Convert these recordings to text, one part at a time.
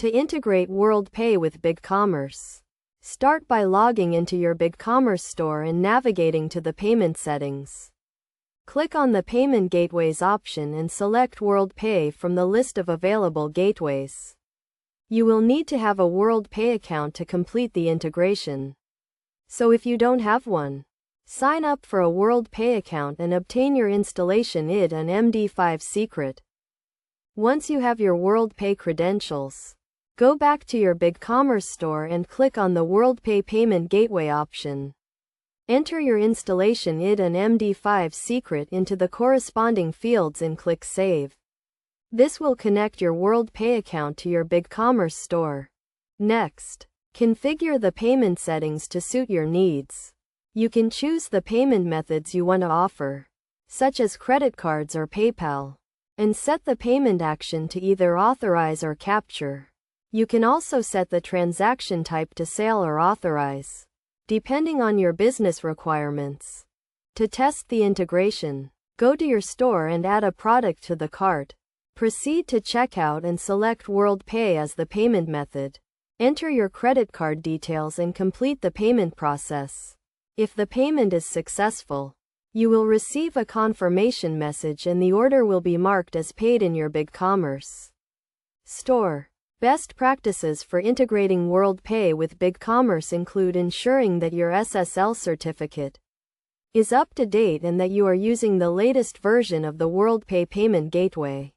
To integrate WorldPay with Bigcommerce, start by logging into your Bigcommerce store and navigating to the payment settings. Click on the Payment Gateways option and select WorldPay from the list of available gateways. You will need to have a WorldPay account to complete the integration. So if you don't have one, sign up for a WorldPay account and obtain your installation ID and MD5 secret. Once you have your WorldPay credentials, go back to your Bigcommerce store and click on the WorldPay Payment Gateway option. Enter your installation ID and MD5 secret into the corresponding fields and click Save. This will connect your WorldPay account to your Bigcommerce store. Next, configure the payment settings to suit your needs. You can choose the payment methods you want to offer, such as credit cards or PayPal, and set the payment action to either authorize or capture. You can also set the transaction type to sale or authorize, depending on your business requirements. To test the integration, go to your store and add a product to the cart. Proceed to checkout and select WorldPay as the payment method. Enter your credit card details and complete the payment process. If the payment is successful, you will receive a confirmation message and the order will be marked as paid in your Bigcommerce store. Best practices for integrating WorldPay with Bigcommerce include ensuring that your SSL certificate is up to date and that you are using the latest version of the WorldPay payment gateway.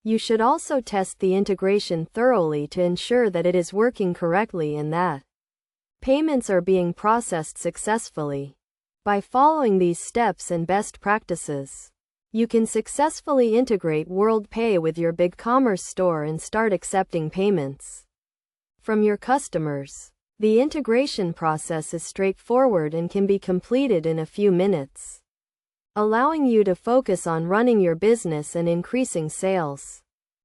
You should also test the integration thoroughly to ensure that it is working correctly and that payments are being processed successfully. By following these steps and best practices, you can successfully integrate WorldPay with your Bigcommerce store and start accepting payments from your customers. The integration process is straightforward and can be completed in a few minutes, allowing you to focus on running your business and increasing sales.